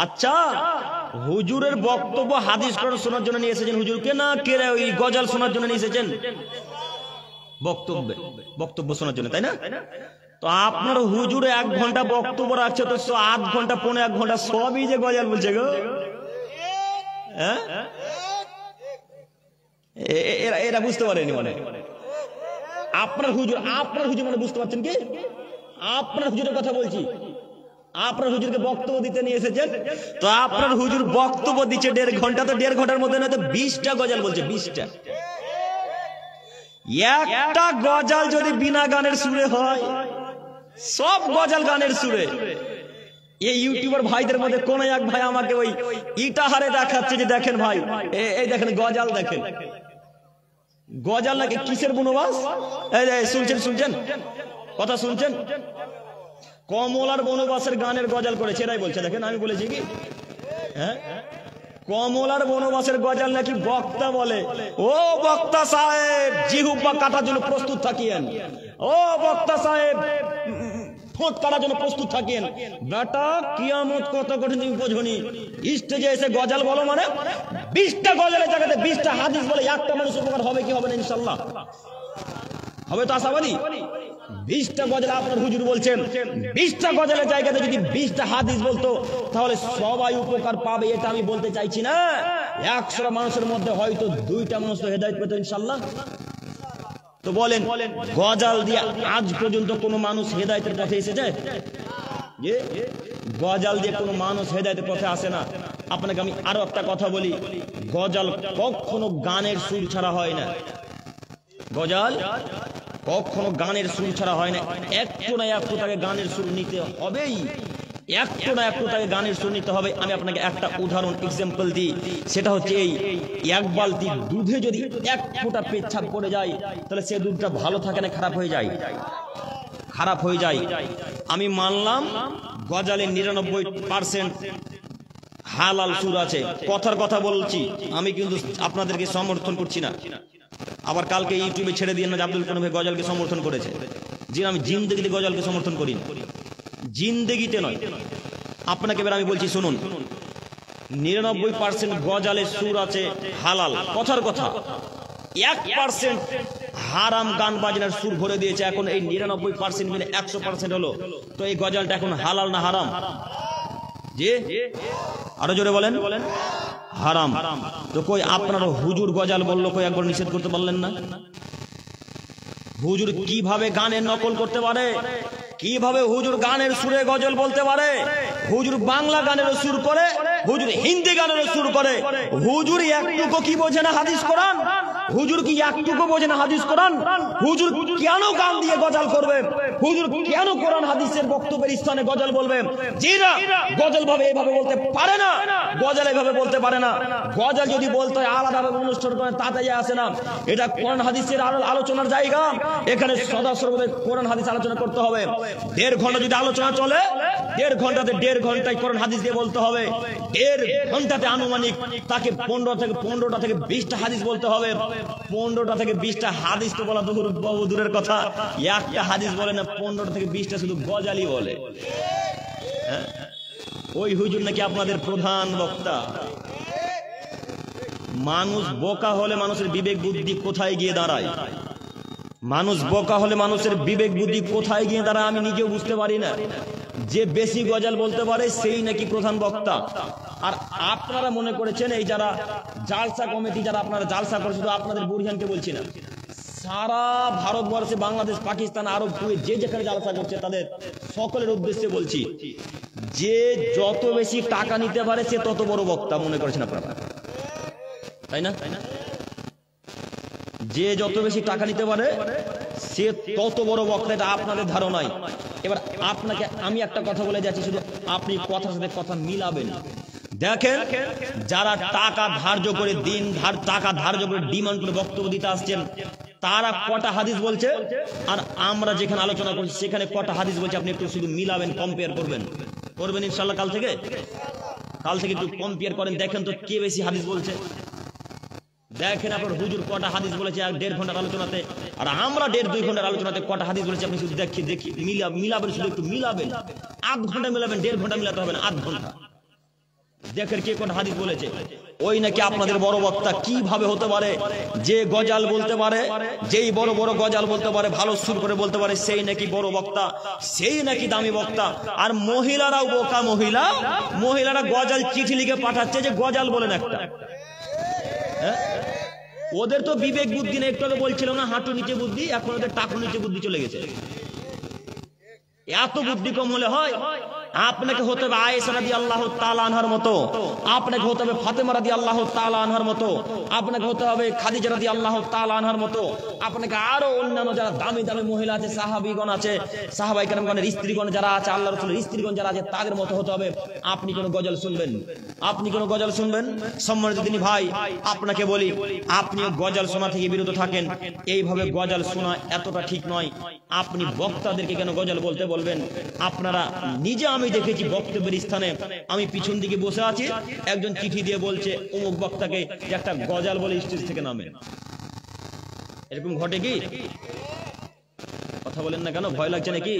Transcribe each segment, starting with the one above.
আচ্ছা, হুজুরের বক্তব্য হাদিস কোরআন শোনার জন্য নিয়ে এসেছেন হুজুরকে, না কে ওই গজল শোনার জন্য নিয়ে এসেছেন? বক্তব্য শোনার জন্য, তাই না? তো আপনার হুজুরে 1 ঘন্টা বক্তব্য রাখছে, তো 8 ঘন্টা 1.5 ঘন্টা সবই যে গজল বলছে গো। হ্যাঁ, এরা বুঝতে পারেনি মানে আপনার হুজুর মানে বুঝতে পারছেন কি? আপনার হুজুরের কথা বলছি, আপনার হুজুরকে বক্তব্য দিতে নিয়ে এসেছেন, তো আপনার হুজুর বক্তব্য দিচ্ছে 1.5 ঘন্টা, তো 1.5 ঘন্টার মধ্যে না তো 20টা গজল বলছে। 20টা, একটা গজল যদি বিনা গানের সুরে হয়, সব গজল গানের সুরে। এই ইউটিউবার ভাইদের মধ্যে কোন এক ভাই আমাকে ওই ইটাহারে দেখাচ্ছে যে দেখেন ভাই, এই দেখেন গজল, দেখেন গজল নাকি কিসের বনবাস। এই শুনছেন কথা শুনছেন? কমলার বনবাসের গানের গজল করেছে, এরাই বলছে। দেখেন, আমি বলেছি কি? হ্যাঁ, কমলার বনবাসের গজল নাকি বক্তা বলে। ও বক্তা সাহেব, জিহুব্বা কাটার জন্য প্রস্তুত থাকিয়েন। ও বক্তা সাহেব, ঠোঁট কাটার জন্য প্রস্তুত থাকিয়েন। বেটা, কিয়ামত কত কঠিন তুমি বোঝনি। স্টেজে এসে গজল বলো মানে 20টা গজলের জায়গাতে 20টা হাদিস বলে একটা মানুষ উপকার হবে কি হবে না? ইনশাআল্লাহ হবে তো, আশাবাদী। 20টা গজল আপনার হুজুর বলছেন, 20টা গজলের জায়গাতে যদি 20টা হাদিস বলতো, তাহলে সবাই উপকার পাবে। এটা আমি বলতে চাইছি না। 100টা মানুষের মধ্যে হয়তো 2টা মানুষ তো হেদায়েত পেত ইনশাআল্লাহ। তো বলেন, গজল দিয়ে আজ পর্যন্ত কোনো মানুষ হেদায়েতের পথে এসেছে? যে গজল দিয়ে কোনো মানুষ হেদায়েতের পথে আসে না। আপনাকে আমি আরো একটা কথা বলি, গজল কখনো গানের সুর ছাড়া হয় না। গজল কখনো গানের সুর ছাড়া হয় না। একটু না একটু তাকে গানের সুর নিতে হবেই, একটু না একটু তাকে গানের সুর নিতে হবে। আমি আপনাকে একটা উদাহরণ এক্সাম্পল দিই, সেটা হচ্ছে এই 1 বালতি দুধে যদি 1 ফোঁটা পেচ্ছাপ পড়ে যায়, তাহলে সে দুধটা ভালো থাকে না খারাপ হয়ে যায়? খারাপ হয়ে যায়। আমি মানলাম গজলে 99% হালাল সুর আছে, কথার কথা বলছি, আমি কিন্তু আপনাদেরকে সমর্থন করছি না। আবার কালকে ইউটিউবে ছেড়ে দিয়ে না যে আব্দুল কালাম ভাই গজলকে সমর্থন করেছে। জি, আমি জিন্দেগিতে গজলকে সমর্থন করি না, জিন্দেগিতে নয়। আপনাকে এবার আমি বলছি শুনুন, 99% গজলের সুর আছে হালাল, কথার কথা। 1% হারাম গান বাজনার সুর ভরে দিয়েছে। এখন এই 99% মিলে 100% হলো, তো এই গজলটা এখন হালাল না হারাম? জি, আরো জোরে বলেন। হারাম। তো কই আপনার হুজুর গজল বললো, কই একবার নিষেধ করতে পারলেন না? হুজুর কিভাবে গানের নকল করতে পারে? কিভাবে হুজুর গানের সুরে গজল বলতে পারে? হুজুর বাংলা গানেরও সুর করে, হুজুর হিন্দি গানেরও সুর করে। হুজুর একটুকু কি বোঝে না হাদিস কোরআন? হুজুর কি একটুকু বোঝে না হাদিস কোরআন? হুজুর কেন গান দিয়ে গজল করবে? হুজুর কেন কোরআন হাদিসের বক্তব্যের স্থানে গজল বলবে? জি না, গজল ভাবে এইভাবে বলতে পারে না, গজল এইভাবে বলতে পারে না। গজল যদি বলতে হয় আলাদাভাবে অনুষ্ঠান করে, তাতে আসে না। এটা কোরআন হাদিসের আলোচনার জায়গা, এখানে সদা সর্বদা কোরআন হাদিস আলোচনা করতে হবে। 1.5 ঘন্টা যদি আলোচনা চলে, 1.5 ঘন্টাতে 1.5 ঘন্টায় কোরআন হাদিস দিয়ে বলতে হবে। 1.5 ঘন্টাতে আনুমানিক তাকে 15টা থেকে 20টা হাদিস বলতে হবে। 15টা থেকে 20টা হাদিস তো বলা বহু দূরের কথা, একটা হাদিস বলে না, 15টা থেকে 20টা শুধু গজলই বলে। হ্যাঁ, ওই হুজুর নাকি আপনাদের প্রধান বক্তা। মানুষ বোকা হলে মানুষের বিবেক বুদ্ধি কোথায় গিয়ে দাঁড়ায়? মানুষ বোকা হলে মানুষের বিবেক বুদ্ধি কোথায় গিয়ে দাঁড়ায় আমি নিজেও বুঝতে পারি না। যে বেশি গজল বলতে পারে সেই নাকি প্রধান বক্তা। আর আপনারা মনে করেছেন এই যারা জালসা কমিটি, যারা আপনারা জালসা করে, শুধু আপনাদের বুড়িয়ানকে বলছি না, সারা ভারতবর্ষে, বাংলাদেশ, পাকিস্তান, আরব, কুয়েত যে যেখানে জালসা করছে তাদের সকলের উদ্দেশ্যে বলছি, যে যত বেশি টাকা নিতে পারে সে তত বড় বক্তা মনে করেছেন আপনারা, তাই না? যে যত বেশি টাকা নিতে পারে সে তত বড় বক্তা, এটা আপনাদের ধারণাই। এবার আপনাকে আমি একটা কথা বলে যাচ্ছি, শুধু আপনি কথার সাথে কথা মিলাবেন। দেখেন, যারা টাকা ধার্য করে টাকা ধার্য করে ডিমান্ড করে বক্তব্য দিতে আসছেন, তারা কটা হাদিস বলছে, আর আমরা যেখানে আলোচনা করছি সেখানে কটা হাদিস বলছে, আপনি একটু শুধু মিলাবেন, কম্পেয়ার করবেন ইনশাআল্লাহ। কাল থেকে একটু কম্পেয়ার করেন, দেখেন তো কে বেশি হাদিস বলছে। দেখেন আপনার হুজুর কটা হাদিস বলেছে 1.5 ঘন্টার আলোচনাতে, আর আমরা 1.5-2 ঘন্টার আলোচনাতে কটা হাদিস বলেছে, আপনি শুধু দেখি মিলাবেন, শুধু একটু মিলাবেন। 8 ঘন্টা মিলাবেন, 1.5 ঘন্টা মিলাতে হবে না, 8 ঘন্টা। দেখেন কে কোন হাদিস বলেছে। ওই নাকি আপনাদের বড় বক্তা। কিভাবে হতে পারে যে গজাল বলতে পারে, যেই বড় বড় গজাল বলতে পারে, ভালো সুর করে বলতে পারে, সেই নাকি বড় বক্তা, সেই নাকি দামি বক্তা। আর মহিলারাও বোকা, মহিলারা গজাল চিঠি লিখে পাঠাচ্ছে যে গজাল বলেন একটা। ওদের তো বিবেক বুদ্ধি নেই। একটু আগে বলছিল না হাঁটু নিচে বুদ্ধি, এখন ওদের টাকু নিচে বুদ্ধি চলে গেছে। এত বুদ্ধি কম হলে হয়? আপনাকে হতে হবে আয়েশা রাদিয়াল্লাহু তাআলা আনহার মতো, আপনাকে হতে হবে ফাতেমা রাদিয়াল্লাহু তাআলা আনহার মতো, আপনাকে হতে হবে খাদিজা রাদিয়াল্লাহু তাআলা আনহার মতো, আপনাকে আরো অন্যান্য যারা দামি দামি মহিলা আছে, সাহাবীগণ আছে, সাহাবায়ে কেরামগণের স্ত্রীগণ যারা আছে, আল্লাহ রাসূলের স্ত্রীগণ যারা আছে, তাদের মতো হতে হবে। আপনি কোন গজল শুনবেন? আপনি কোন গজল শুনবেন? সম্মানিত দিনী ভাই, আপনাকে বলি, আপনিও গজল শোনা থেকে বিরত থাকেন। এইভাবে গজল শোনা এতটা ঠিক নয়। আপনি বক্তাদেরকে কেন গজল বলতে বলবেন? আপনারা নিজে, আমি দেখেছি বক্তব্যের স্থানে, আমি পিছন দিকে বসে আছি, একজন চিঠি দিয়ে বলছে অমুক বক্তাকে যে একটা গজল বলে স্টেজ থেকে নামেন। এরকম ঘটে কি? কথা বলেন না কেন? ভয় লাগছে নাকি?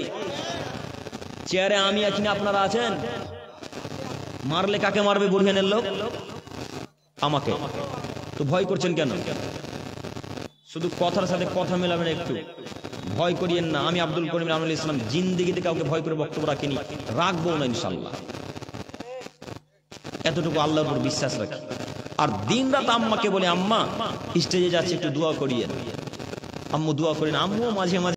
চেয়ারে আমি আছি না আপনারা আছেন? মারলে কাকে মারবে? বুড়িয়ানের লোক আমাকে। তো ভয় করছেন কেন? শুধু কথার সাথে কথা মেলাবেন, একটু ভয় করিয়েন না। আমি আব্দুল করিম রানুল ইসলাম জিন্দেগিতে কাউকে ভয় করে বক্তব্য রাখিনি, রাখবো না ইনশাল্লাহ। এতটুকু আল্লাহর উপর বিশ্বাস রাখি। আর দিন রাত আম্মাকে বলে, আম্মা স্টেজে যাচ্ছে একটু দোয়া করিয়েন। আম্মু দোয়া করেন। আম্মু মাঝে মাঝে